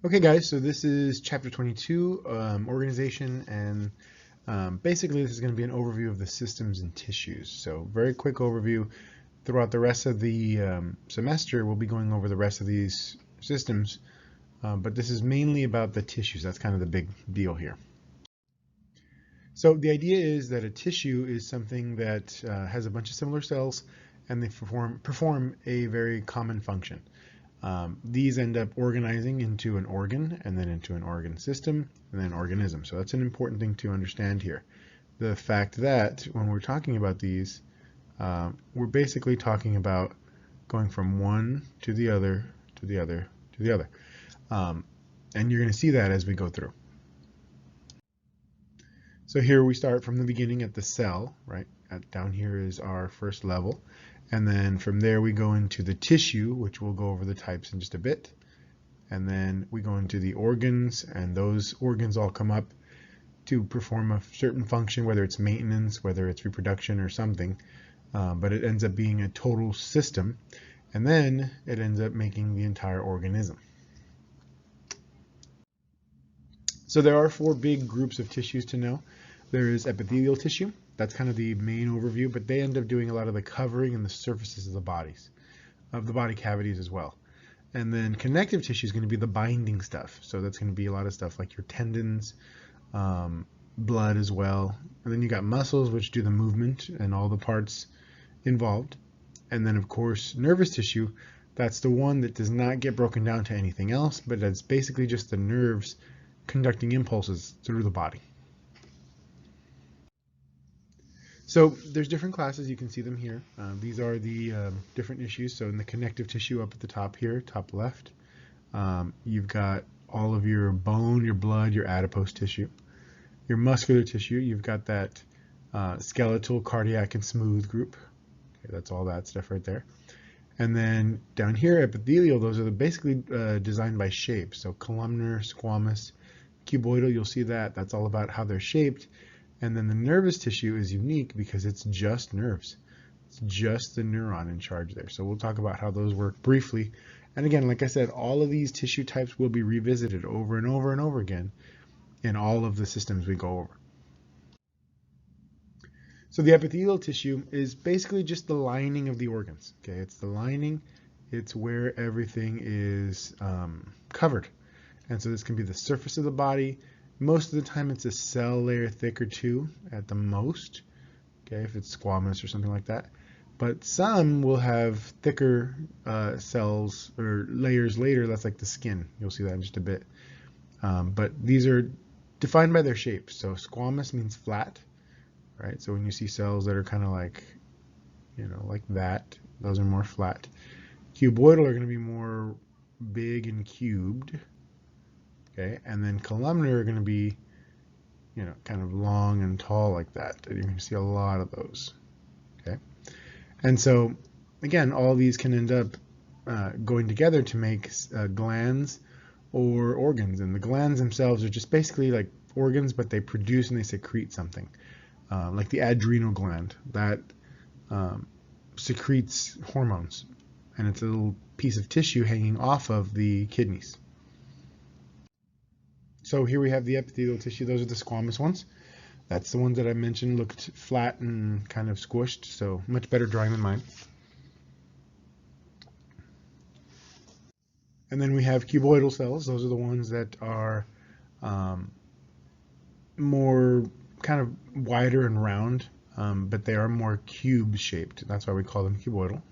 Okay guys, so this is chapter 22, organization, and basically this is going to be an overview of the systems and tissues. So very quick overview. Throughout the rest of the semester, we'll be going over the rest of these systems, but this is mainly about the tissues. That's kind of the big deal here. So the idea is that a tissue is something that has a bunch of similar cells, and they perform a very common function. These end up organizing into an organ, and then into an organ system, and then organism. So that's an important thing to understand here. The fact that when we're talking about these, we're basically talking about going from one to the other, to the other, to the other. And you're going to see that as we go through. So here we start from the beginning at the cell, right? Down here is our first level. And then from there we go into the tissue, which we'll go over the types in just a bit. And then we go into the organs, and those organs all come up to perform a certain function, whether it's maintenance, whether it's reproduction or something. But it ends up being a total system. And then it ends up making the entire organism. So there are four big groups of tissues to know. There is epithelial tissue. That's kind of the main overview, but they end up doing a lot of the covering and the surfaces of the bodies, of the body cavities as well. And then connective tissue is going to be the binding stuff. So that's going to be a lot of stuff like your tendons, blood as well. And then you got muscles, which do the movement and all the parts involved. And then of course, nervous tissue, that's the one that does not get broken down to anything else, but it's basically just the nerves conducting impulses through the body. So there's different classes, you can see them here. These are the different issues. So in the connective tissue up at the top here, top left, you've got all of your bone, your blood, your adipose tissue. Your muscular tissue, you've got that skeletal, cardiac, and smooth group. Okay, that's all that stuff right there. And then down here, epithelial, those are basically designed by shape. So columnar, squamous, cuboidal, you'll see that. That's all about how they're shaped. And then the nervous tissue is unique because it's just nerves. It's just the neuron in charge there. So we'll talk about how those work briefly. And again, like I said, all of these tissue types will be revisited over and over and over again in all of the systems we go over. So the epithelial tissue is basically just the lining of the organs. Okay, it's the lining. It's where everything is covered. And so this can be the surface of the body. Most of the time it's a cell layer thick or two at the most, okay, if it's squamous or something like that. But some will have thicker cells or layers later. That's like the skin. You'll see that in just a bit. But these are defined by their shape. So squamous means flat, right? So when you see cells that are kind of like, like that, those are more flat. Cuboidal are going to be more big and cubed. Okay, and then columnar are going to be, kind of long and tall like that. You're going to see a lot of those. Okay, and so again, all these can end up going together to make glands or organs. And the glands themselves are just basically like organs, but they produce and they secrete something, like the adrenal gland that secretes hormones, and it's a little piece of tissue hanging off of the kidneys. So here we have the epithelial tissue. Those are the squamous ones. That's the ones that I mentioned looked flat and kind of squished, so much better drawing than mine. And then we have cuboidal cells. Those are the ones that are more kind of wider and round, but they are more cube shaped. That's why we call them cuboidal.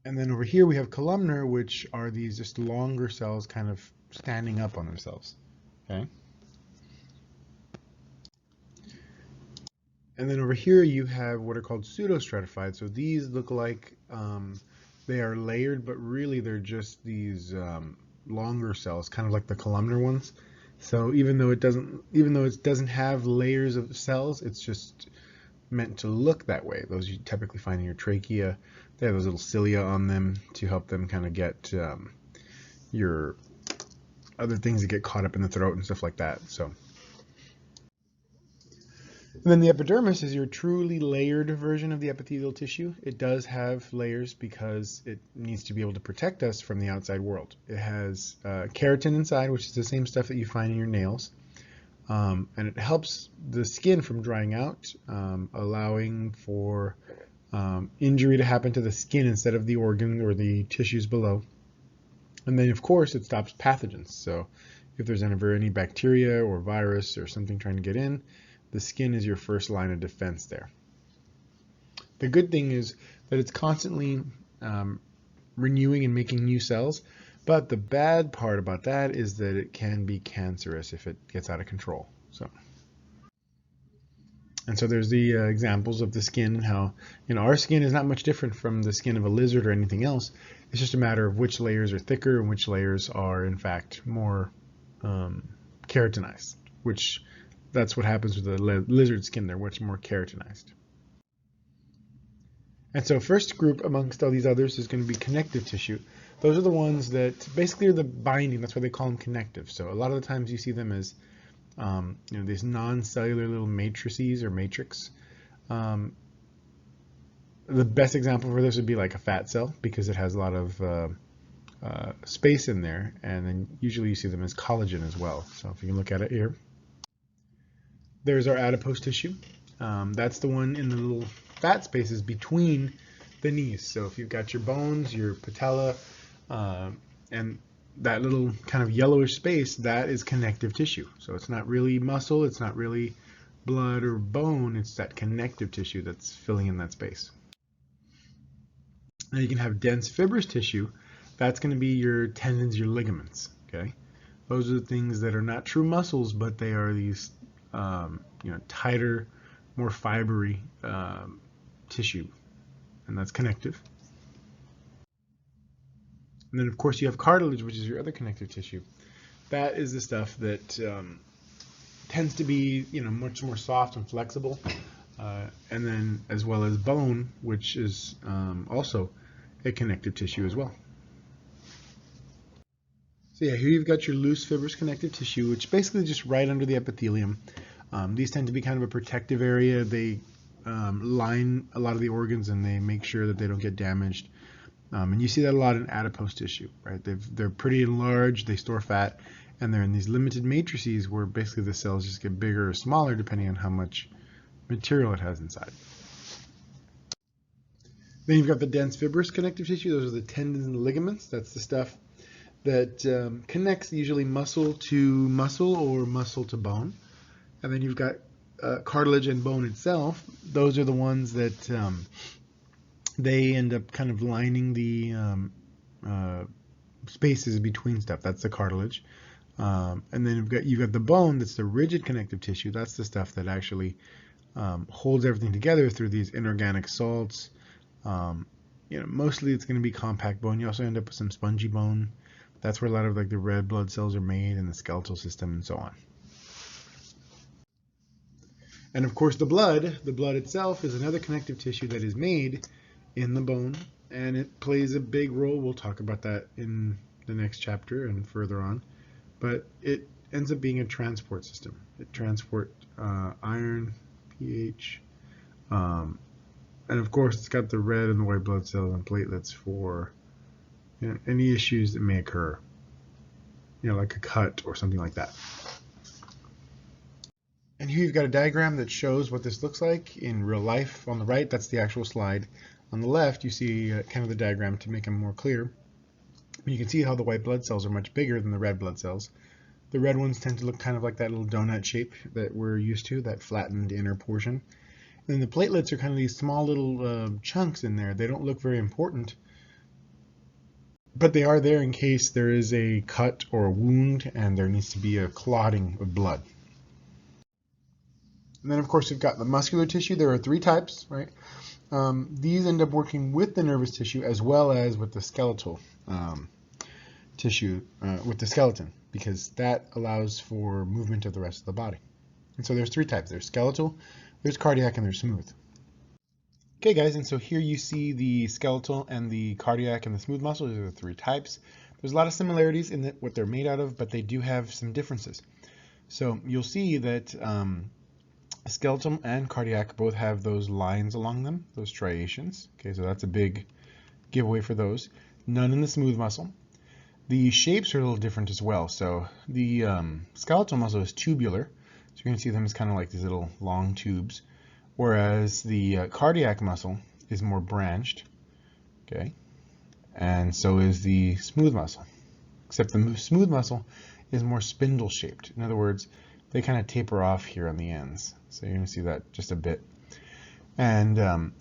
And then over here we have columnar, which are these just longer cells kind of standing up on themselves. Okay. And then over here you have what are called pseudostratified. So these look like they are layered, but really they're just these longer cells, kind of like the columnar ones. So even though it doesn't have layers of cells, it's just meant to look that way. Those you typically find in your trachea. They have those little cilia on them to help them kind of get your other things that get caught up in the throat and stuff like that. So And then the epidermis is your truly layered version of the epithelial tissue. It does have layers because it needs to be able to protect us from the outside world. It has keratin inside, which is the same stuff that you find in your nails. And it helps the skin from drying out, allowing for injury to happen to the skin instead of the organ or the tissues below. And then, of course, it stops pathogens. So if there's ever any bacteria or virus or something trying to get in, the skin is your first line of defense there. The good thing is that it's constantly renewing and making new cells, but the bad part about that is that it can be cancerous if it gets out of control. And so there's the examples of the skin and how, our skin is not much different from the skin of a lizard or anything else. It's just a matter of which layers are thicker and which layers are, in fact, more keratinized, which that's what happens with the lizard skin. They're much more keratinized. And so first group amongst all these others is going to be connective tissue. Those are the ones that basically are the binding. That's why they call them connective. So a lot of the times you see them as these non-cellular little matrices or matrix. The best example for this would be like a fat cell because it has a lot of space in there, and then usually you see them as collagen as well. So if you can look at it here, there's our adipose tissue. That's the one in the little fat spaces between the knees. So if you've got your bones, your patella, and that little kind of yellowish space, that is connective tissue. So it's not really muscle, it's not really blood or bone, it's that connective tissue that's filling in that space. Now you can have dense fibrous tissue. That's going to be your tendons, your ligaments. Okay, those are the things that are not true muscles, but they are these tighter, more fibery tissue, and that's connective. And then, of course, you have cartilage, which is your other connective tissue. That is the stuff that tends to be, much more soft and flexible. And then, as well as bone, which is also a connective tissue as well. So yeah, here you've got your loose fibrous connective tissue, which is basically just right under the epithelium. These tend to be kind of a protective area. They line a lot of the organs and they make sure that they don't get damaged. And you see that a lot in adipose tissue, right? They're pretty large, they store fat, and they're in these limited matrices where basically the cells just get bigger or smaller depending on how much material it has inside. Then you've got the dense fibrous connective tissue. Those are the tendons and ligaments. That's the stuff that connects usually muscle to muscle or muscle to bone. And then you've got cartilage and bone itself. Those are the ones that they end up kind of lining the spaces between stuff. That's the cartilage. And then you've got the bone. That's the rigid connective tissue. That's the stuff that actually holds everything together through these inorganic salts. Mostly it's going to be compact bone. You also end up with some spongy bone. That's where a lot of like the red blood cells are made in the skeletal system and so on. And of course the blood itself is another connective tissue that is made in the bone, and it plays a big role. We'll talk about that in the next chapter and further on, but it ends up being a transport system. It transports iron, pH, and of course it's got the red and the white blood cells and platelets for any issues that may occur, like a cut or something like that. And here you've got a diagram that shows what this looks like in real life. On the right, that's the actual slide. On the left, you see kind of the diagram to make them more clear. And you can see how the white blood cells are much bigger than the red blood cells. The red ones tend to look kind of like that little donut shape that we're used to, that flattened inner portion. And then the platelets are kind of these small little chunks in there. They don't look very important, but they are there in case there is a cut or a wound and there needs to be a clotting of blood. And then, of course, you've got the muscular tissue. There are 3 types, right? These end up working with the nervous tissue as well as with the skeletal tissue, with the skeleton, because that allows for movement of the rest of the body. And so there's 3 types. There's skeletal, there's cardiac, and there's smooth. Okay, guys, and so here you see the skeletal and the cardiac and the smooth muscles. These are the 3 types. There's a lot of similarities in what they're made out of, but they do have some differences. So you'll see that Skeletal and cardiac both have those lines along them, those striations. Okay, so that's a big giveaway for those. None in the smooth muscle. The shapes are a little different as well. So the skeletal muscle is tubular. So you're going to see them as kind of like these little long tubes. Whereas the cardiac muscle is more branched. Okay, and so is the smooth muscle. Except the smooth muscle is more spindle shaped. In other words, they kind of taper off here on the ends. So you're going to see that just a bit. And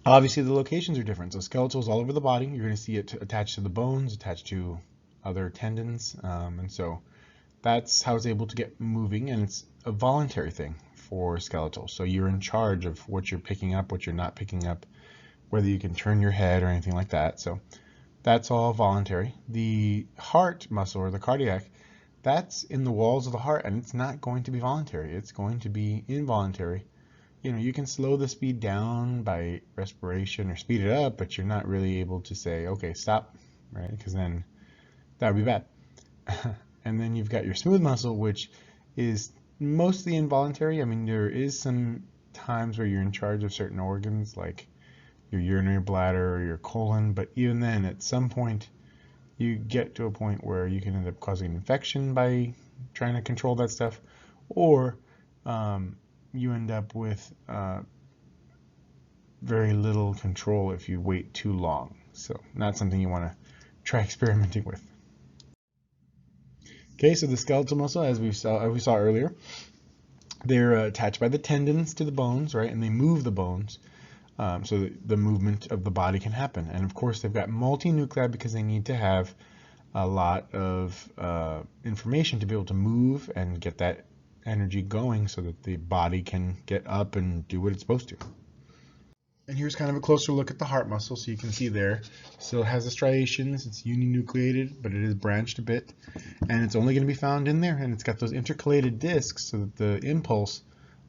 obviously the locations are different. So skeletal is all over the body. You're going to see it attached to the bones, attached to other tendons. And so that's how it's able to get moving. And it's a voluntary thing for skeletal. So you're in charge of what you're picking up, what you're not picking up, whether you can turn your head or anything like that. So that's all voluntary. The heart muscle, or the cardiac, that's in the walls of the heart, and it's not going to be voluntary. It's going to be involuntary. You know, you can slow the speed down by respiration or speed it up, but you're not really able to say, okay, stop, right? Because then that would be bad. And then you've got your smooth muscle, which is mostly involuntary. I mean, there is some times where you're in charge of certain organs, like your urinary bladder or your colon, but even then, at some point, you get to a point where you can end up causing an infection by trying to control that stuff, or you end up with very little control if you wait too long. So not something you want to try experimenting with. Okay, so the skeletal muscle, as we saw earlier, they're attached by the tendons to the bones, right? And they move the bones. So that the movement of the body can happen. And of course, they've got multi-nuclei because they need to have a lot of information to be able to move and get that energy going so that the body can get up and do what it's supposed to. And here's kind of a closer look at the heart muscle. So you can see there, still has the striations, it's uninucleated, but it is branched a bit. And it's only going to be found in there. And it's got those intercalated discs so that the impulse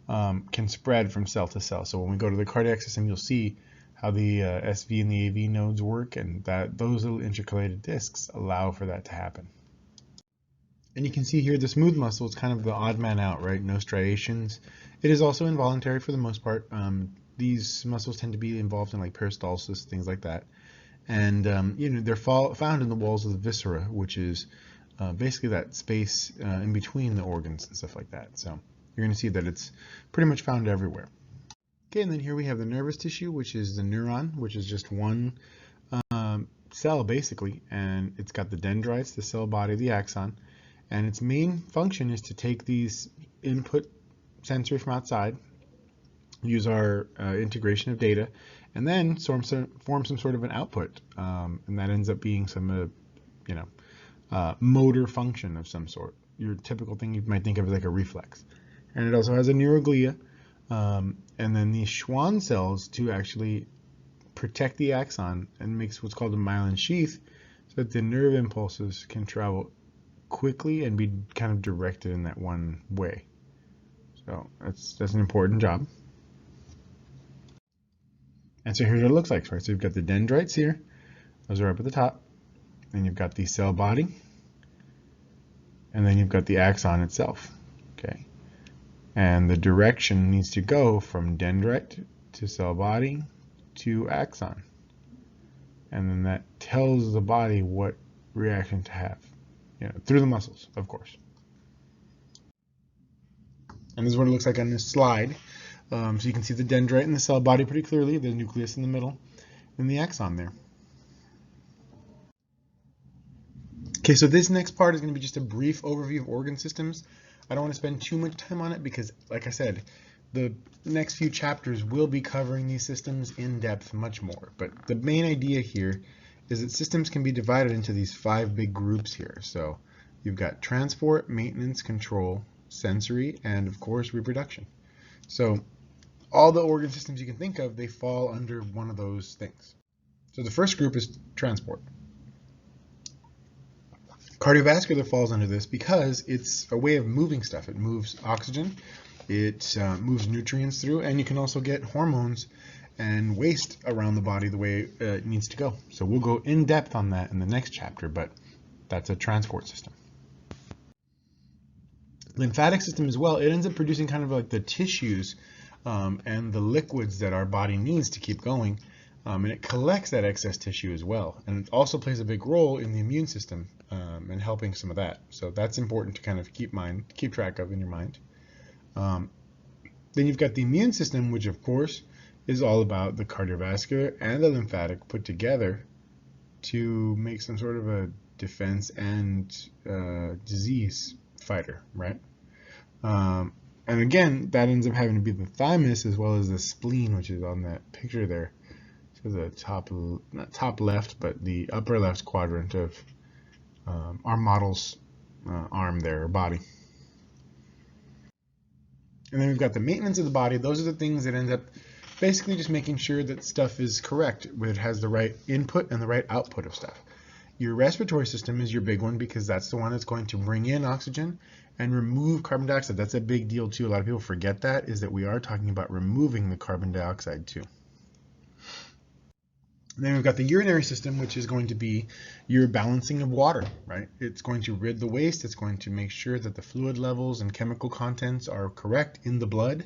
can spread from cell to cell. So when we go to the cardiac system, you'll see how the SV and the AV nodes work, and that those little intercalated discs allow for that to happen. And you can see here the smooth muscle is kind of the odd man out, right? No striations. It is also involuntary for the most part. These muscles tend to be involved in like peristalsis, things like that. And you know, they're found in the walls of the viscera, which is basically that space in between the organs and stuff like that. So you're going to see that it's pretty much found everywhere. Okay, and then here we have the nervous tissue, which is the neuron, which is just one cell basically, and it's got the dendrites, the cell body, the axon, and its main function is to take these input sensory from outside, use our integration of data, and then form some sort of an output, and that ends up being some motor function of some sort. Your typical thing you might think of as like a reflex. And it also has a neuroglia, and then these Schwann cells to actually protect the axon and makes what's called a myelin sheath so that the nerve impulses can travel quickly and be kind of directed in that one way. So that's an important job. And so here's what it looks like, right? So you've got the dendrites here, those are up at the top, then you've got the cell body, and then you've got the axon itself, okay? And the direction needs to go from dendrite to cell body to axon. And then that tells the body what reaction to have, through the muscles, of course. And this is what it looks like on this slide. So you can see the dendrite and the cell body pretty clearly, the nucleus in the middle, and the axon there. Okay, so this next part is going to be just a brief overview of organ systems. I don't want to spend too much time on it because, like I said, the next few chapters will be covering these systems in depth much more. But the main idea here is that systems can be divided into these 5 big groups here. So you've got transport, maintenance, control, sensory, and of course reproduction. So all the organ systems you can think of, they fall under one of those things. So the first group is transport. Cardiovascular falls under this because it's a way of moving stuff. It moves oxygen, it moves nutrients through, and you can also get hormones and waste around the body the way it needs to go. So we'll go in depth on that in the next chapter, but that's a transport system. Lymphatic system as well, it ends up producing kind of like the tissues and the liquids that our body needs to keep going. And it collects that excess tissue as well. And it also plays a big role in the immune system and helping some of that. So that's important to kind of keep track of in your mind. Then you've got the immune system, which of course is all about the cardiovascular and the lymphatic put together to make some sort of a defense and disease fighter, right? And again, that ends up having to be the thymus as well as the spleen, which is on that picture there. So the not top left, but the upper left quadrant of our model's arm there, or body. And then we've got the maintenance of the body. Those are the things that end up basically just making sure that stuff is correct, where it has the right input and the right output of stuff. Your respiratory system is your big one because that's the one that's going to bring in oxygen and remove carbon dioxide. That's a big deal too. A lot of people forget that, is that we are talking about removing the carbon dioxide too. And then we've got the urinary system, which is going to be your balancing of water, right? It's going to rid the waste. It's going to make sure that the fluid levels and chemical contents are correct in the blood.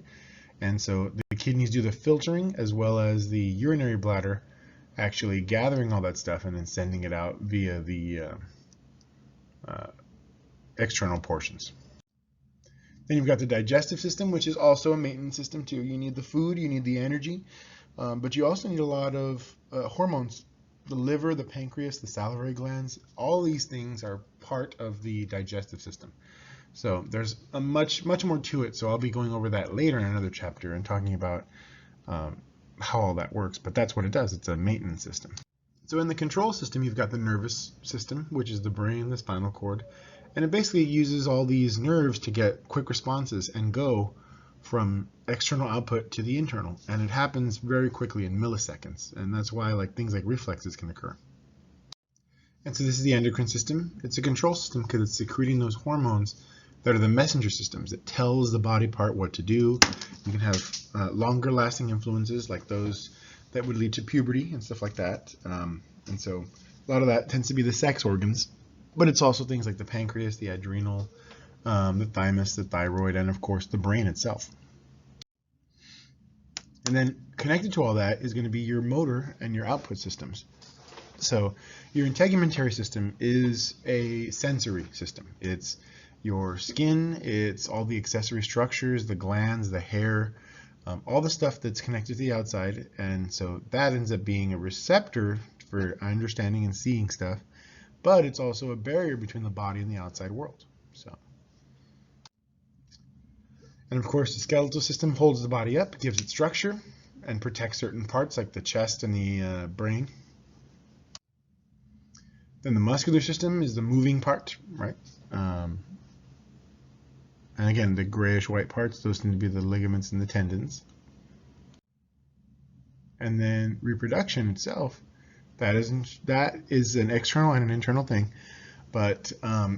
And so the kidneys do the filtering, as well as the urinary bladder actually gathering all that stuff and then sending it out via the external portions. Then you've got the digestive system, which is also a maintenance system too. You need the food, you need the energy, but you also need a lot of hormones. The liver, the pancreas, the salivary glands, all these things are part of the digestive system. So there's a much more to it. So I'll be going over that later in another chapter and talking about how all that works, but that's what it does. It's a maintenance system. So in the control system, you've got the nervous system, which is the brain, the spinal cord, and it basically uses all these nerves to get quick responses and go from external output to the internal, and it happens very quickly in milliseconds, and that's why things like reflexes can occur. And so this is the endocrine system. It's a control system because it's secreting those hormones that are the messenger systems that tells the body part what to do. You can have longer lasting influences like those that would lead to puberty and stuff like that. And so a lot of that tends to be the sex organs, but it's also things like the pancreas, the adrenal, the thymus, the thyroid, and of course the brain itself. And then connected to all that is going to be your motor and your output systems. So your integumentary system is a sensory system. It's your skin, it's all the accessory structures, the glands, the hair, all the stuff that's connected to the outside. And so that ends up being a receptor for understanding and seeing stuff, but it's also a barrier between the body and the outside world. So, and of course the skeletal system holds the body up, gives it structure, and protects certain parts like the chest and the brain. Then the muscular system is the moving part, right? And again, the grayish white parts, those tend to be the ligaments and the tendons. And then reproduction itself, that is an external and an internal thing, but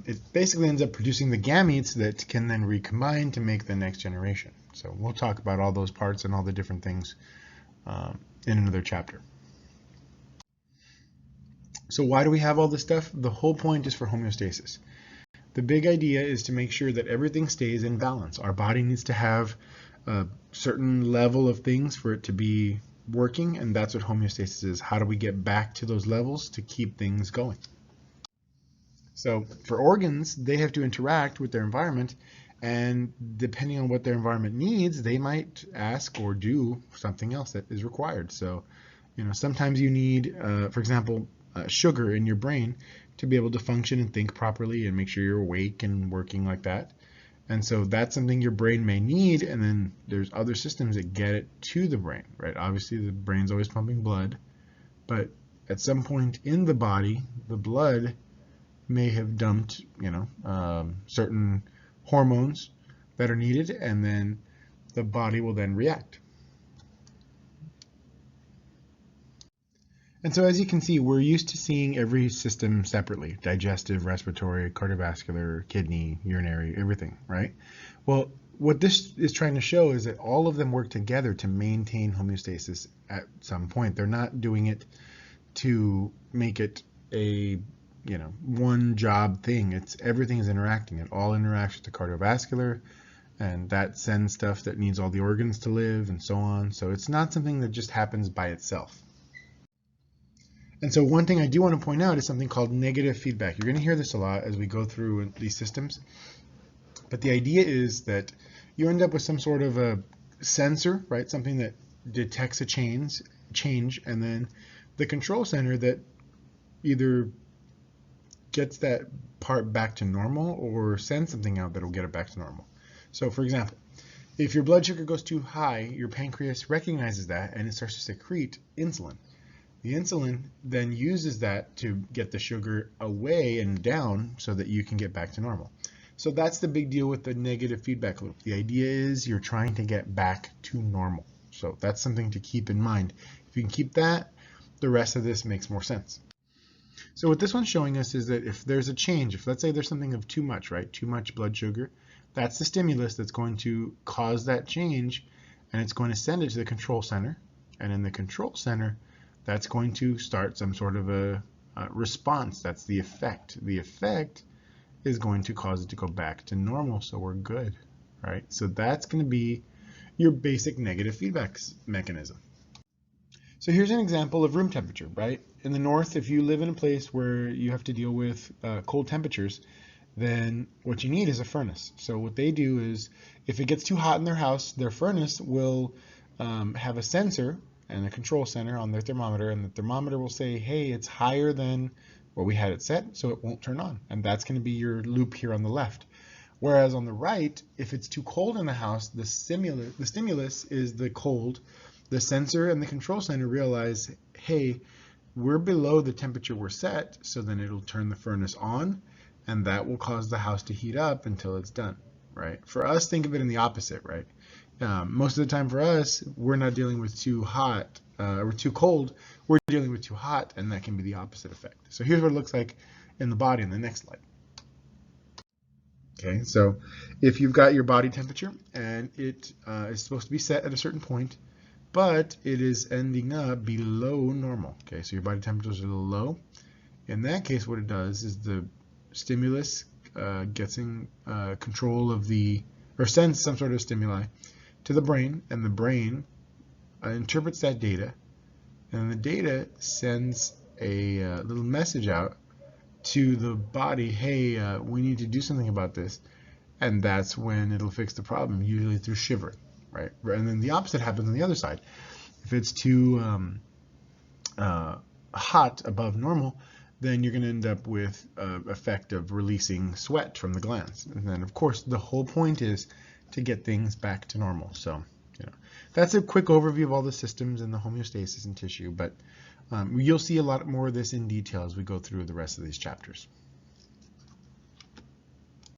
it basically ends up producing the gametes that can then recombine to make the next generation. So we'll talk about all those parts and all the different things in another chapter. So why do we have all this stuff? The whole point is for homeostasis. The big idea is to make sure that everything stays in balance. Our body needs to have a certain level of things for it to be working, and that's what homeostasis is. How do we get back to those levels to keep things going? So for organs, they have to interact with their environment, and depending on what their environment needs, they might ask or do something else that is required. So, sometimes you need, for example, sugar in your brain to be able to function and think properly and make sure you're awake and working like that. And so that's something your brain may need, and then there's other systems that get it to the brain, right? Obviously the brain's always pumping blood, but at some point in the body, the blood may have dumped, certain hormones that are needed, and then the body will then react. And so as you can see, we're used to seeing every system separately: digestive, respiratory, cardiovascular, kidney, urinary, everything, right? Well, what this is trying to show is that all of them work together to maintain homeostasis at some point. They're not doing it to make it a one job thing. Everything is interacting. It all interacts with the cardiovascular, and that sends stuff that needs all the organs to live and so on. So it's not something that just happens by itself. And so one thing I do want to point out is something called negative feedback. You're going to hear this a lot as we go through these systems. But the idea is that you end up with some sort of a sensor, right? Something that detects a change, and then the control center that either gets that part back to normal or sends something out that will get it back to normal. So for example, if your blood sugar goes too high, your pancreas recognizes that and it starts to secrete insulin. The insulin then uses that to get the sugar away and down so that you can get back to normal. So that's the big deal with the negative feedback loop. The idea is you're trying to get back to normal. So that's something to keep in mind. If you can keep that, the rest of this makes more sense. So what this one's showing us is that if there's a change, if let's say there's something of too much, right? Too much blood sugar, that's the stimulus that's going to cause that change, and it's going to send it to the control center. And in the control center, that's going to start some sort of a response. That's the effect. The effect is going to cause it to go back to normal, so we're good, right? So that's going to be your basic negative feedback mechanism. So here's an example of room temperature, right? In the north, if you live in a place where you have to deal with cold temperatures, then what you need is a furnace. So what they do is, if it gets too hot in their house, their furnace will have a sensor and a control center on their thermometer, and the thermometer will say, hey, it's higher than where we had it set, so it won't turn on. And that's going to be your loop here on the left. Whereas on the right, if it's too cold in the house, the stimulus is the cold. The sensor and the control center realize, hey, we're below the temperature we're set, so then it'll turn the furnace on, and that will cause the house to heat up until it's done, right? For us, think of it in the opposite, right? Most of the time for us, we're not dealing with too hot or too cold, we're dealing with too hot, and that can be the opposite effect. So here's what it looks like in the body in the next slide. Okay, so if you've got your body temperature and it is supposed to be set at a certain point, but it is ending up below normal. Okay, so your body temperature is a little low. In that case, what it does is the stimulus gets in control of or sends some sort of stimuli to the brain, and the brain interprets that data, and the data sends a little message out to the body, hey, we need to do something about this, and that's when it'll fix the problem, usually through shivering, right? And then the opposite happens on the other side. If it's too hot above normal, then you're going to end up with effect of releasing sweat from the glands. And then, of course, the whole point is to get things back to normal. So, that's a quick overview of all the systems and the homeostasis in tissue, but you'll see a lot more of this in detail as we go through the rest of these chapters.